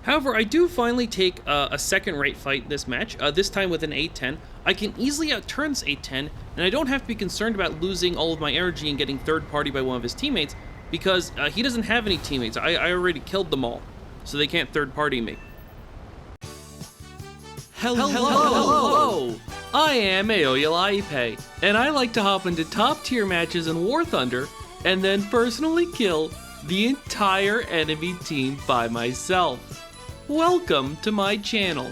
However, I do finally take a second-rate fight this match, this time with an 810. I can easily outturn this 810, and I don't have to be concerned about losing all of my energy and getting third party by one of his teammates, because he doesn't have any teammates. I already killed them all, so they can't third party me. Hello! I am Aoyalaipe, and I like to hop into top tier matches in War Thunder, and then personally kill the entire enemy team by myself. Welcome to my channel.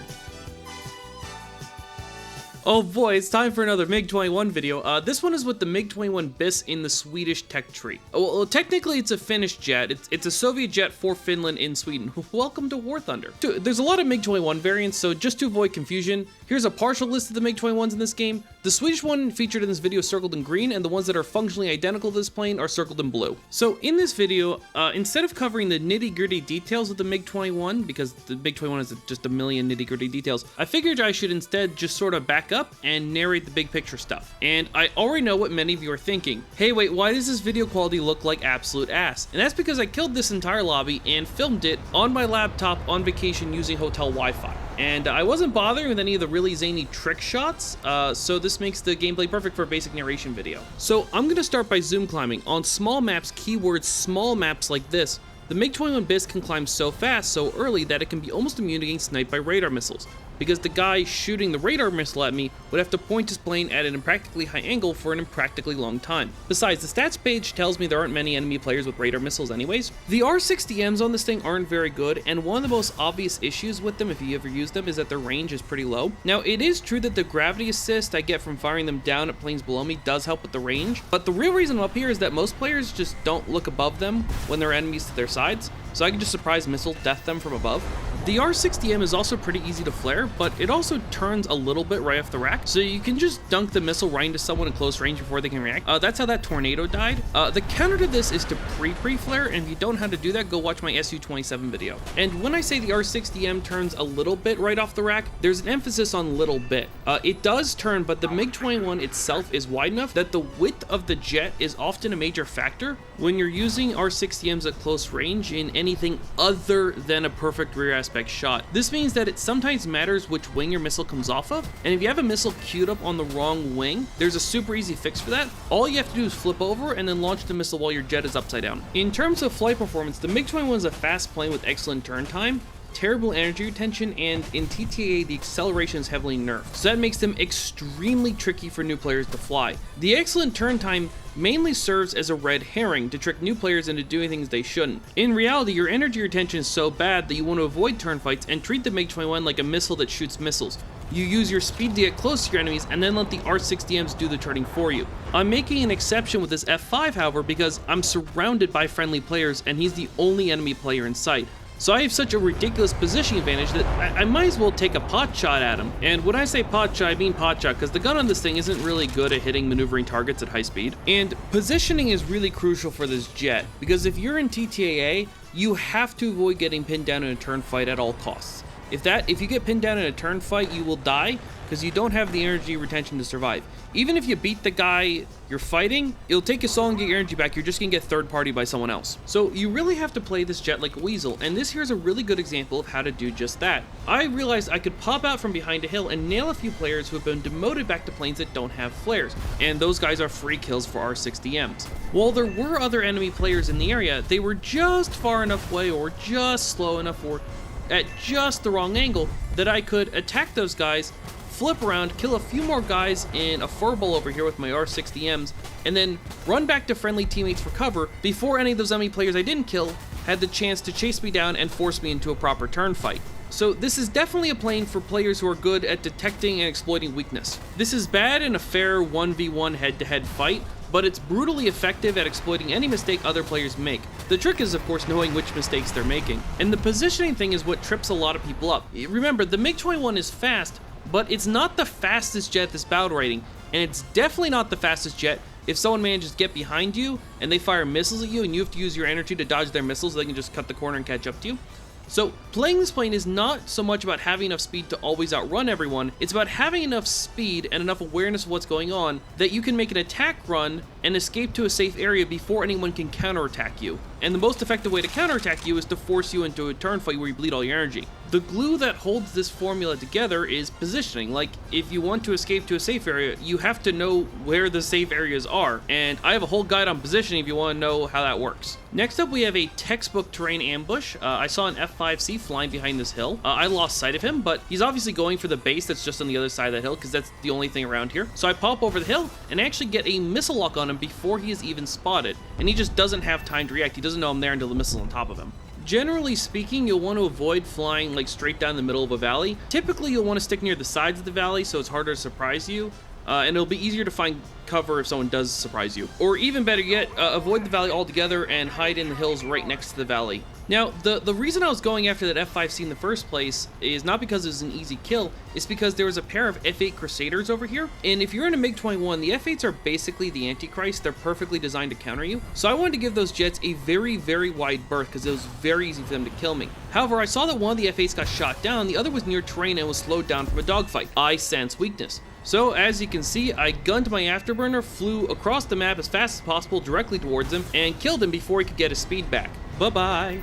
Oh boy, it's time for another MiG-21 video. This one is with the MiG-21 BIS in the Swedish tech tree. Well, technically it's a Finnish jet. It's a Soviet jet for Finland in Sweden. Welcome to War Thunder. There's a lot of MiG-21 variants, so just to avoid confusion, here's a partial list of the MiG-21s in this game. The Swedish one featured in this video is circled in green, and the ones that are functionally identical to this plane are circled in blue. So in this video, instead of covering the nitty-gritty details of the MiG-21, because the MiG-21 has just a million nitty-gritty details, I figured I should instead just sort of back up and narrate the big picture stuff. And I already know what many of you are thinking. Hey, wait, why does this video quality look like absolute ass? And that's because I killed this entire lobby and filmed it on my laptop on vacation using hotel Wi-Fi. And I wasn't bothering with any of the really zany trick shots, so this makes the gameplay perfect for a basic narration video. So I'm gonna start by zoom climbing. On small maps, keywords small maps like this, the MiG-21 BIS can climb so fast, so early, that it can be almost immune to getting sniped by radar missiles, because the guy shooting the radar missile at me would have to point his plane at an impractically high angle for an impractically long time. Besides, the stats page tells me there aren't many enemy players with radar missiles anyways. The R60Ms on this thing aren't very good, and one of the most obvious issues with them, if you ever use them, is that their range is pretty low. Now, it is true that the gravity assist I get from firing them down at planes below me does help with the range, but the real reason I'm up here is that most players just don't look above them when there are enemies to their sides, so I can just surprise missile death them from above. The R60M is also pretty easy to flare, but it also turns a little bit right off the rack, so you can just dunk the missile right into someone in close range before they can react. That's how that tornado died. The counter to this is to pre-flare, and if you don't know how to do that, go watch my SU-27 video. And when I say the R60M turns a little bit right off the rack, there's an emphasis on little bit. It does turn, but the MiG-21 itself is wide enough that the width of the jet is often a major factor when you're using R60Ms at close range in anything other than a perfect rear aspect shot. This means that it sometimes matters which wing your missile comes off of, and if you have a missile queued up on the wrong wing, there's a super easy fix for that. All you have to do is flip over and then launch the missile while your jet is upside down. In terms of flight performance, the MiG-21 is a fast plane with excellent turn time, terrible energy retention, and in TTA the acceleration is heavily nerfed, so that makes them extremely tricky for new players to fly. The excellent turn time mainly serves as a red herring to trick new players into doing things they shouldn't. In reality, your energy retention is so bad that you want to avoid turn fights and treat the MiG-21 like a missile that shoots missiles. You use your speed to get close to your enemies and then let the R60Ms do the turning for you. I'm making an exception with this F5, however, because I'm surrounded by friendly players and he's the only enemy player in sight. So I have such a ridiculous positioning advantage that I might as well take a pot shot at him. And when I say pot shot, I mean pot shot, because the gun on this thing isn't really good at hitting maneuvering targets at high speed. And positioning is really crucial for this jet, because if you're in TTAA, you have to avoid getting pinned down in a turn fight at all costs. If you get pinned down in a turn fight, you will die, because you don't have the energy retention to survive. Even if you beat the guy you're fighting, it'll take you so long to get your energy back, you're just gonna get third party by someone else. So you really have to play this jet like a weasel, and this here is a really good example of how to do just that. I realized I could pop out from behind a hill and nail a few players who have been demoted back to planes that don't have flares, and those guys are free kills for R60Ms. While there were other enemy players in the area, they were just far enough away or just slow enough or at just the wrong angle that I could attack those guys, flip around, kill a few more guys in a furball over here with my R60Ms, and then run back to friendly teammates for cover before any of those enemy players I didn't kill had the chance to chase me down and force me into a proper turn fight. So this is definitely a plane for players who are good at detecting and exploiting weakness. This is bad in a fair 1v1 head-to-head fight, but it's brutally effective at exploiting any mistake other players make. The trick is, of course, knowing which mistakes they're making. And the positioning thing is what trips a lot of people up. Remember, the MiG-21 is fast, but it's not the fastest jet this battle rating, and it's definitely not the fastest jet if someone manages to get behind you and they fire missiles at you and you have to use your energy to dodge their missiles so they can just cut the corner and catch up to you. So playing this plane is not so much about having enough speed to always outrun everyone, it's about having enough speed and enough awareness of what's going on that you can make an attack run and escape to a safe area before anyone can counterattack you. And the most effective way to counterattack you is to force you into a turn fight where you bleed all your energy. The glue that holds this formula together is positioning. Like, if you want to escape to a safe area, you have to know where the safe areas are, and I have a whole guide on positioning if you want to know how that works. Next up, we have a textbook terrain ambush. I saw an F5C flying behind this hill. I lost sight of him, but he's obviously going for the base that's just on the other side of that hill, because that's the only thing around here. So I pop over the hill and actually get a missile lock on him before he is even spotted, and he just doesn't have time to react. He doesn't know I'm there until the missile's on top of him. Generally speaking, you'll want to avoid flying like straight down the middle of a valley. Typically, you'll want to stick near the sides of the valley so it's harder to surprise you, and it'll be easier to find cover if someone does surprise you. Or even better yet, avoid the valley altogether and hide in the hills right next to the valley. Now, the reason I was going after that F5C in the first place is not because it was an easy kill, it's because there was a pair of F8 Crusaders over here, and if you're in a MiG-21, the F8s are basically the Antichrist. They're perfectly designed to counter you. So I wanted to give those jets a very, very wide berth because it was very easy for them to kill me. However, I saw that one of the F8s got shot down, the other was near terrain and was slowed down from a dogfight. I sense weakness. So, as you can see, I gunned my afterburner, flew across the map as fast as possible directly towards him, and killed him before he could get his speed back. Bye-bye.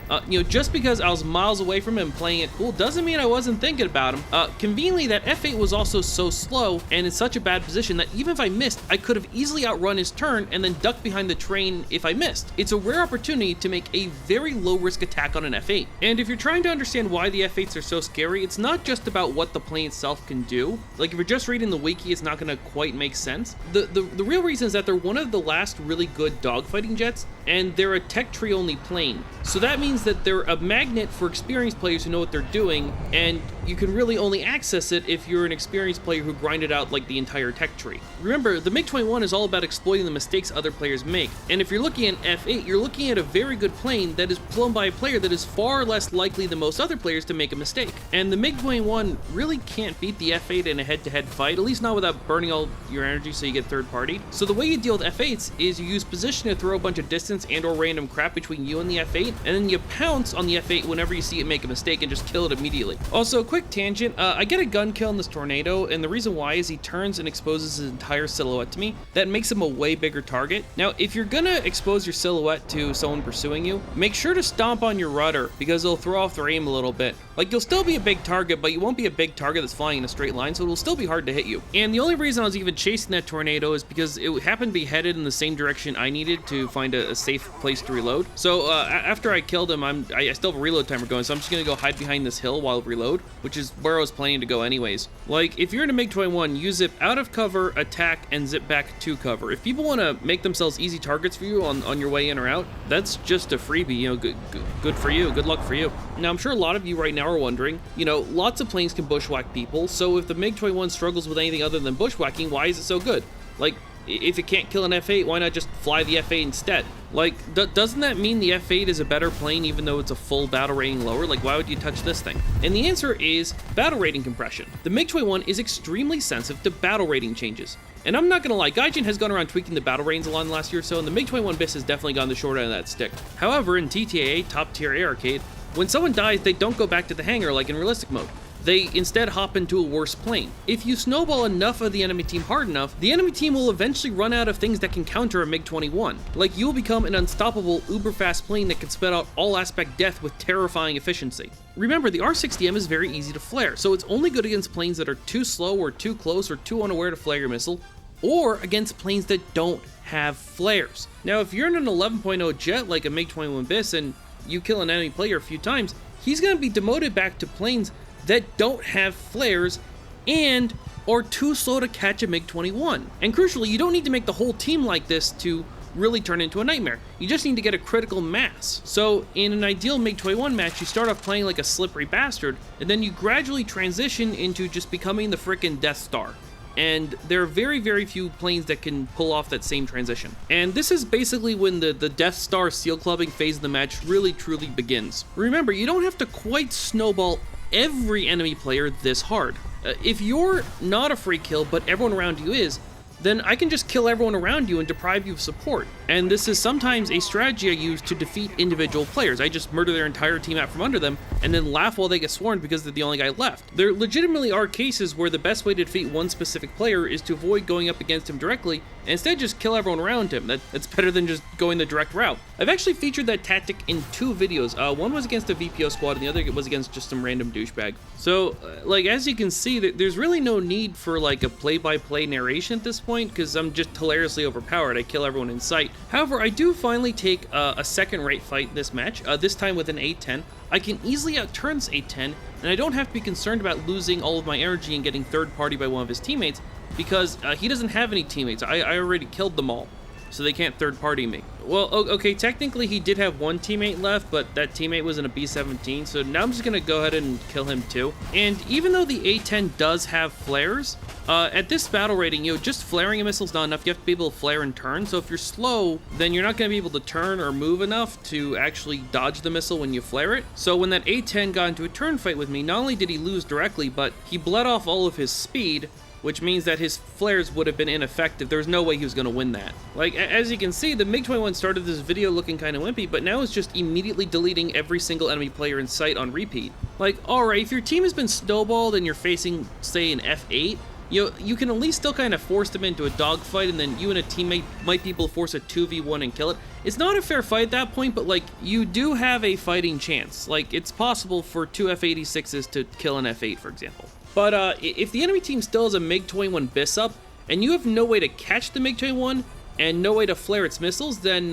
Just because I was miles away from him playing it cool doesn't mean I wasn't thinking about him. Conveniently, that F8 was also so slow and in such a bad position that even if I missed, I could have easily outrun his turn and then ducked behind the train if I missed. It's a rare opportunity to make a very low-risk attack on an F8. And if you're trying to understand why the F8s are so scary, it's not just about what the plane itself can do. Like, if you're just reading the wiki, it's not going to quite make sense. The real reason is that they're one of the last really good dogfighting jets, and they're a tech tree only plane. So that means that they're a magnet for experienced players who know what they're doing, and you can really only access it if you're an experienced player who grinded out like the entire tech tree. Remember, the MiG-21 is all about exploiting the mistakes other players make, and if you're looking at F8, you're looking at a very good plane that is flown by a player that is far less likely than most other players to make a mistake. And the MiG-21 really can't beat the F8 in a head-to-head fight, at least not without burning all your energy so you get third-partied. So the way you deal with F8s is you use position to throw a bunch of distance and or random crap between you and the F8, and then you pounce on the F8 whenever you see it make a mistake and just kill it immediately. Also, quick tangent, I get a gun kill in this tornado, and the reason why is he turns and exposes his entire silhouette to me. That makes him a way bigger target. Now, if you're gonna expose your silhouette to someone pursuing you, make sure to stomp on your rudder, because it'll throw off their aim a little bit. Like, you'll still be a big target, but you won't be a big target that's flying in a straight line, so it'll still be hard to hit you. And the only reason I was even chasing that tornado is because it happened to be headed in the same direction I needed to find a safe place to reload. So after I killed him, I still have a reload timer going, so I'm just gonna go hide behind this hill while I reload, which is where I was planning to go anyways. Like, if you're in a MiG-21, you zip out of cover, attack, and zip back to cover. If people want to make themselves easy targets for you on your way in or out, that's just a freebie, you know, good for you, good luck for you. Now, I'm sure a lot of you right now are wondering, you know, lots of planes can bushwhack people, so if the MiG-21 struggles with anything other than bushwhacking, why is it so good? Like, if it can't kill an F8, why not just fly the F8 instead? Like, doesn't that mean the F8 is a better plane even though it's a full battle rating lower? Like, why would you touch this thing? And the answer is battle rating compression. The MiG-21 is extremely sensitive to battle rating changes. And I'm not gonna lie, Gaijin has gone around tweaking the battle ratings a lot in the last year or so, and the MiG-21 BIS has definitely gone the short end of that stick. However, in TTAA, top tier air arcade, when someone dies, they don't go back to the hangar like in realistic mode. They instead hop into a worse plane. If you snowball enough of the enemy team hard enough, the enemy team will eventually run out of things that can counter a MiG-21. Like, you'll become an unstoppable, uber-fast plane that can spit out all-aspect death with terrifying efficiency. Remember, the R60M is very easy to flare, so it's only good against planes that are too slow or too close or too unaware to flare your missile, or against planes that don't have flares. Now, if you're in an 11.0 jet like a MiG-21 BIS and you kill an enemy player a few times, he's going to be demoted back to planes that don't have flares and are too slow to catch a MiG-21. And crucially, you don't need to make the whole team like this to really turn into a nightmare. You just need to get a critical mass. So in an ideal MiG-21 match, you start off playing like a slippery bastard, and then you gradually transition into just becoming the frickin' Death Star. And there are very, very few planes that can pull off that same transition. And this is basically when the Death Star seal clubbing phase of the match really, truly begins. Remember, you don't have to quite snowball every enemy player this hard. If you're not a free kill, but everyone around you is, then I can just kill everyone around you and deprive you of support. and this is sometimes a strategy I use to defeat individual players. I just murder their entire team out from under them, and then laugh while they get swarmed because they're the only guy left. There legitimately are cases where the best way to defeat one specific player is to avoid going up against him directly, and instead just kill everyone around him. That's better than just going the direct route. I've actually featured that tactic in 2 videos. One was against a VPO squad, and the other was against just some random douchebag. So, like, as you can see, there's really no need for, like, a play-by-play narration at this point, because I'm just hilariously overpowered. I kill everyone in sight. However, I do finally take a second-rate fight this match, this time with an A-10. I can easily outturn this A-10, and I don't have to be concerned about losing all of my energy and getting third-party by one of his teammates, because he doesn't have any teammates. I already killed them all, so they can't third-party me. Well, okay, technically he did have one teammate left, but that teammate was in a B-17, so now I'm just gonna go ahead and kill him too. And even though the A-10 does have flares, at this battle rating, just flaring a missile is not enough. You have to be able to flare and turn, so if you're slow, then you're not gonna be able to turn or move enough to actually dodge the missile when you flare it. So when that A-10 got into a turn fight with me, not only did he lose directly, but he bled off all of his speed, which means that his flares would have been ineffective. There's no way he was going to win that. Like, as you can see, the MiG-21 started this video looking kind of wimpy, but now it's just immediately deleting every single enemy player in sight on repeat. Like, alright, if your team has been snowballed and you're facing, say, an F8, you can at least still kind of force them into a dogfight, and then you and a teammate might be able to force a 2v1 and kill it. It's not a fair fight at that point, but, like, you do have a fighting chance. Like, it's possible for 2 F-86s to kill an F8, for example. But if the enemy team still has a MiG-21 BIS up, and you have no way to catch the MiG-21, and no way to flare its missiles, then,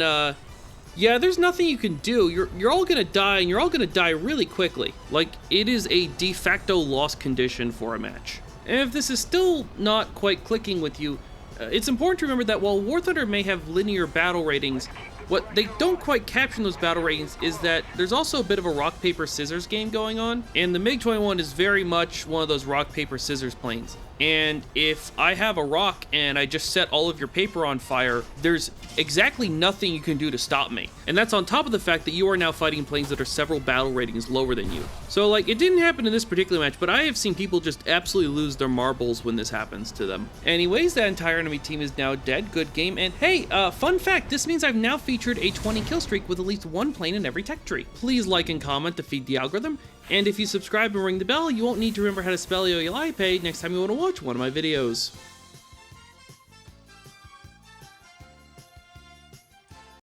yeah, there's nothing you can do. You're all gonna die, and you're all gonna die really quickly. Like, it is a de facto loss condition for a match. And if this is still not quite clicking with you, it's important to remember that while War Thunder may have linear battle ratings, what they don't quite capture in those battle ratings is that there's also a bit of a rock, paper, scissors game going on, and the MiG-21 is very much one of those rock, paper, scissors planes. And if I have a rock and I just set all of your paper on fire, there's exactly nothing you can do to stop me. And that's on top of the fact that you are now fighting planes that are several battle ratings lower than you. So, like, it didn't happen in this particular match, but I have seen people just absolutely lose their marbles when this happens to them. Anyways, that entire enemy team is now dead. Good game. And hey, fun fact, this means I've now featured a 20 kill streak with at least one plane in every tech tree. Please like and comment to feed the algorithm. And if you subscribe and ring the bell, you won't need to remember how to spell Yoyolipe next time you want to watch one of my videos.